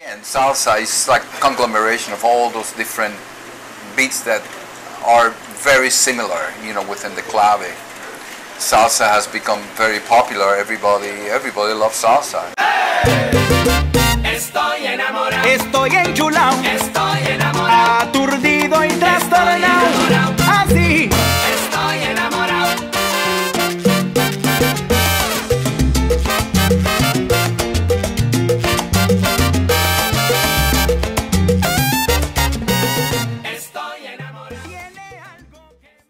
And salsa is like a conglomeration of all those different beats that are very similar, you know, within the clave. Salsa has become very popular. Everybody loves salsa. Estoy enamorado. Estoy enchulado. Estoy enamorado. Aturdido y trastornado. Así. Estoy enamorado.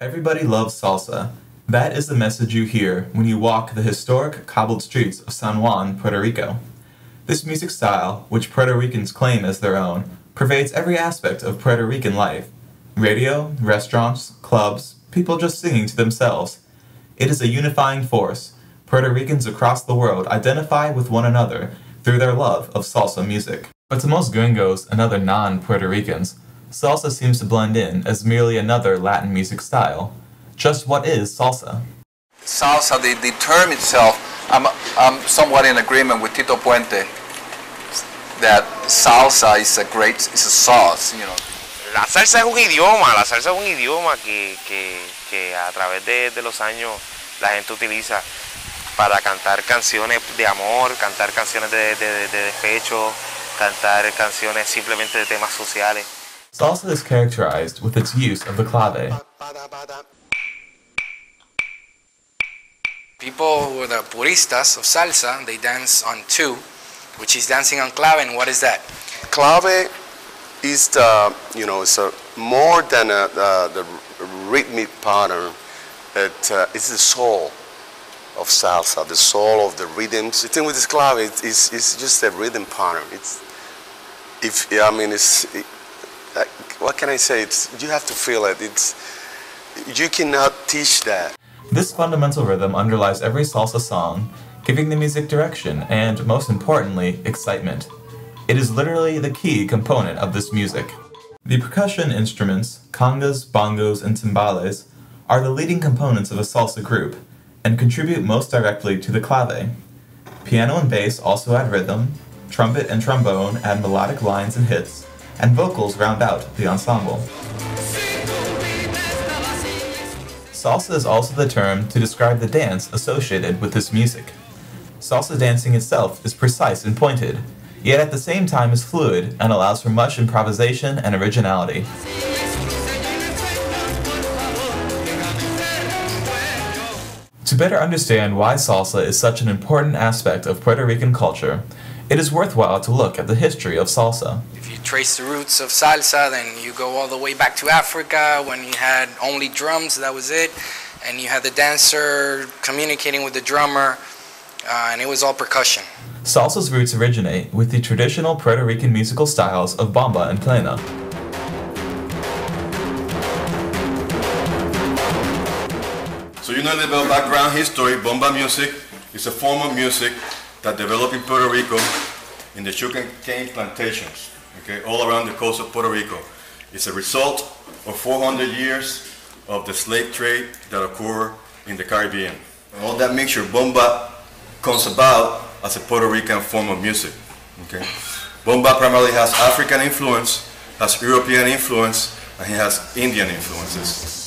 Everybody loves salsa. That is the message you hear when you walk the historic cobbled streets of San Juan, Puerto Rico. This music style, which Puerto Ricans claim as their own, pervades every aspect of Puerto Rican life. Radio, restaurants, clubs, people just singing to themselves. It is a unifying force. Puerto Ricans across the world identify with one another through their love of salsa music. But to most gringos and other non-Puerto Ricans, salsa seems to blend in as merely another Latin music style. Just what is salsa? Salsa, the term itself, I'm somewhat in agreement with Tito Puente that salsa is a sauce, you know. La salsa es un idioma que a través de los años la gente utiliza para cantar canciones de amor, cantar canciones de despecho, cantar canciones simplemente de temas sociales. Salsa is characterized with its use of the clave. People who are the puristas of salsa, they dance on two, which is dancing on clave. And what is that? Clave is the, you know, it's more than the rhythmic pattern. It's the soul of salsa, the soul of the rhythms. The thing with this clave, it's just a rhythm pattern. What can I say? You have to feel it. You cannot teach that. This fundamental rhythm underlies every salsa song, giving the music direction and, most importantly, excitement. It is literally the key component of this music. The percussion instruments, congas, bongos, and timbales, are the leading components of a salsa group, and contribute most directly to the clave. Piano and bass also add rhythm, trumpet and trombone add melodic lines and hits, and vocals round out the ensemble. Salsa is also the term to describe the dance associated with this music. Salsa dancing itself is precise and pointed, yet at the same time is fluid and allows for much improvisation and originality. To better understand why salsa is such an important aspect of Puerto Rican culture, it is worthwhile to look at the history of salsa. If you trace the roots of salsa, then you go all the way back to Africa when you had only drums, that was it. And you had the dancer communicating with the drummer, and it was all percussion. Salsa's roots originate with the traditional Puerto Rican musical styles of bomba and plena. So you know a little bit about background history. Bomba music is a form of music that developed in Puerto Rico in the sugarcane plantations, okay, all around the coast of Puerto Rico. It's a result of 400 years of the slave trade that occurred in the Caribbean. And all that mixture, bomba, comes about as a Puerto Rican form of music. Okay? Bomba primarily has African influence, has European influence, and it has Indian influences.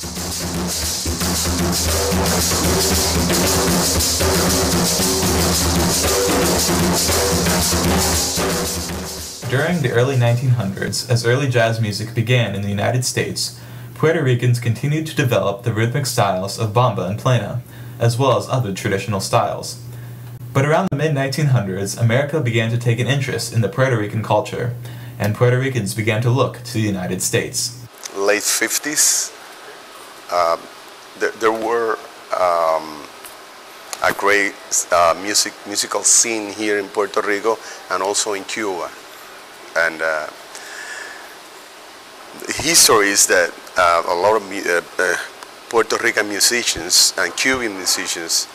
During the early 1900s, as early jazz music began in the United States, Puerto Ricans continued to develop the rhythmic styles of bomba and plena, as well as other traditional styles. But around the mid-1900s, America began to take an interest in the Puerto Rican culture, and Puerto Ricans began to look to the United States. Late 50s, there were a great musical scene here in Puerto Rico and also in Cuba. And the history is that a lot of Puerto Rican musicians and Cuban musicians,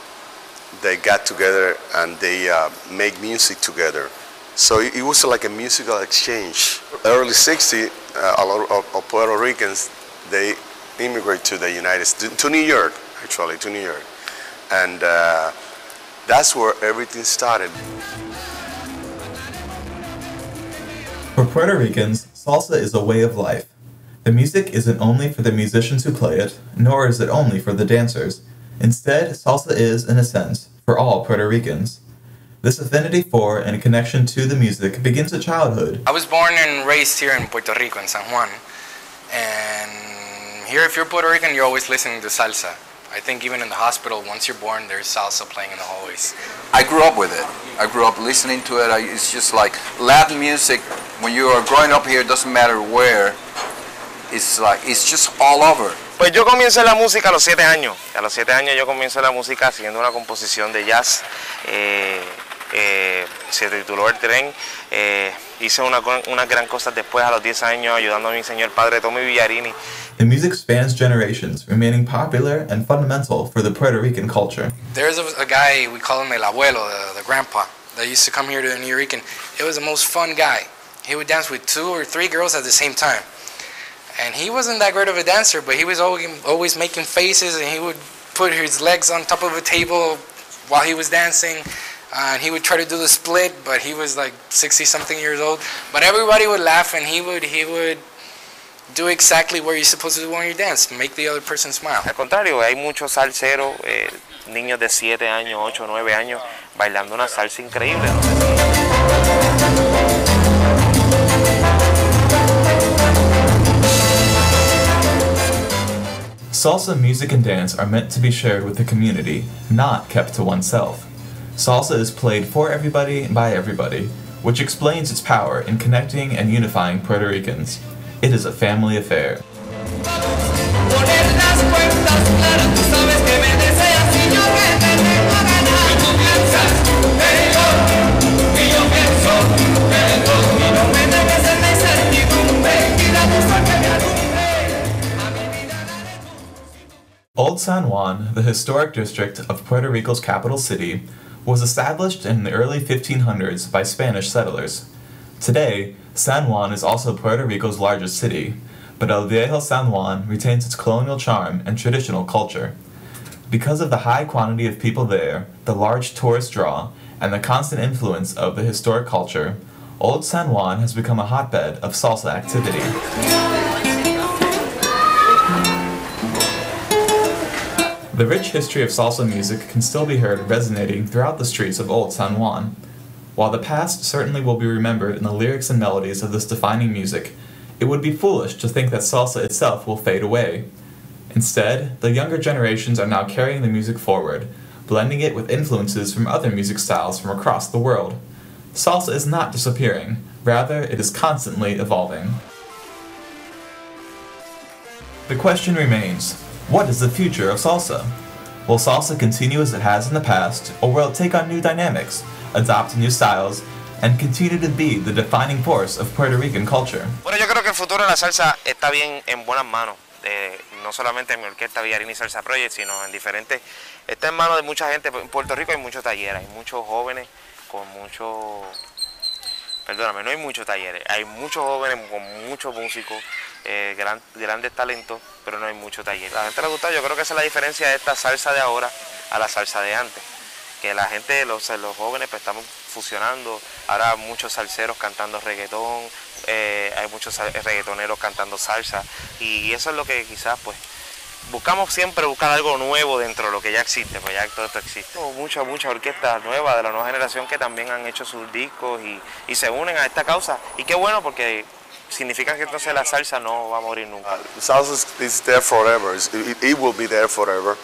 they got together and they make music together. So it was like a musical exchange. Early 60s, a lot of Puerto Ricans, they immigrate to the United States, to New York, actually, to New York. And that's where everything started. For Puerto Ricans, salsa is a way of life. The music isn't only for the musicians who play it, nor is it only for the dancers. Instead, salsa is, in a sense, for all Puerto Ricans. This affinity for and connection to the music begins at childhood. I was born and raised here in Puerto Rico, in San Juan. And here, if you're Puerto Rican, you're always listening to salsa. I think even in the hospital, once you're born, there's salsa playing in the hallways. I grew up with it. I grew up listening to it. It's just like Latin music. When you are growing up here, it doesn't matter where. It's just all over. Pues yo comienzo la música a los 7 años. A los 7 años yo comienzo la música haciendo una composición de jazz. Se tituló El Tren. Hice unas gran cosas después a los 10 años ayudando a mi señor padre Tommy Villarini. The music spans generations, remaining popular and fundamental for the Puerto Rican culture. There's a guy, we call him El Abuelo, the grandpa, that used to come here to the New Rican. It was the most fun guy. He would dance with 2 or 3 girls at the same time. And he wasn't that great of a dancer, but he was always making faces, and he would put his legs on top of a table while he was dancing. And he would try to do the split, but he was like 60-something years old. But everybody would laugh, and he would do exactly what you're supposed to do when you dance, make the other person smile. Al contrario, hay muchos salseros, niños de 7 años, 8, 9 años, bailando una salsa increíble. Salsa music and dance are meant to be shared with the community, not kept to oneself. Salsa is played for everybody by everybody, which explains its power in connecting and unifying Puerto Ricans. It is a family affair. Old San Juan, the historic district of Puerto Rico's capital city, was established in the early 1500s by Spanish settlers. Today, San Juan is also Puerto Rico's largest city, but El Viejo San Juan retains its colonial charm and traditional culture. Because of the high quantity of people there, the large tourist draw, and the constant influence of the historic culture, Old San Juan has become a hotbed of salsa activity. The rich history of salsa music can still be heard resonating throughout the streets of Old San Juan. While the past certainly will be remembered in the lyrics and melodies of this defining music, it would be foolish to think that salsa itself will fade away. Instead, the younger generations are now carrying the music forward, blending it with influences from other music styles from across the world. Salsa is not disappearing, rather it is constantly evolving. The question remains, what is the future of salsa? Will salsa continue as it has in the past, or will it take on new dynamics, adopt new styles, and continue to be the defining force of Puerto Rican culture? Bueno, yo creo que el futuro de la salsa está bien en buenas manos, no solamente en mi orquesta Villarini Salsa Project, sino en diferentes, está en manos de mucha gente. En Puerto Rico hay muchos talleres, hay muchos jóvenes con muchos, perdóname, no hay muchos talleres, hay muchos jóvenes con muchos músicos, grandes talentos, pero no hay mucho taller. A la gente le gusta, yo creo que esa es la diferencia de esta salsa de ahora a la salsa de antes. Que la gente, los jóvenes, pues estamos fusionando. Ahora muchos salseros cantando reggaetón, hay muchos reggaetoneros cantando salsa. Y eso es lo que quizás, pues, buscamos siempre buscar algo nuevo dentro de lo que ya existe, pues ya todo esto existe. Muchas orquestas nuevas de la nueva generación que también han hecho sus discos y se unen a esta causa. Y qué bueno, porque significa que entonces la salsa no va a morir nunca. Salsa is there forever. It will be there forever.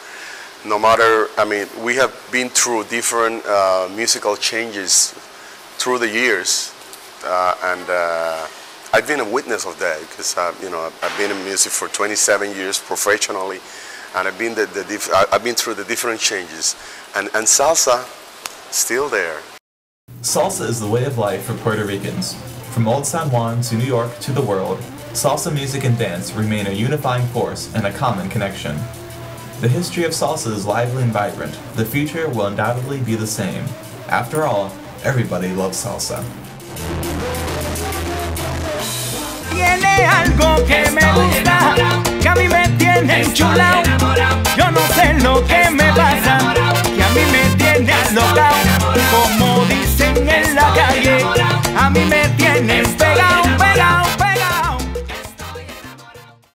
No matter, I mean, we have been through different musical changes through the years, and I've been a witness of that because you know, I've been in music for 27 years professionally, and I've been through the different changes, and salsa still there. Salsa is the way of life for Puerto Ricans. From Old San Juan to New York to the world, salsa music and dance remain a unifying force and a common connection. The history of salsa is lively and vibrant. The future will undoubtedly be the same. After all, everybody loves salsa. Tiene algo que me gusta, que a mí me tiene enchulado. Yo no sé lo que me pasa, que a mí me tiene alocao. Como dicen en la calle, a mí me tienes pegado.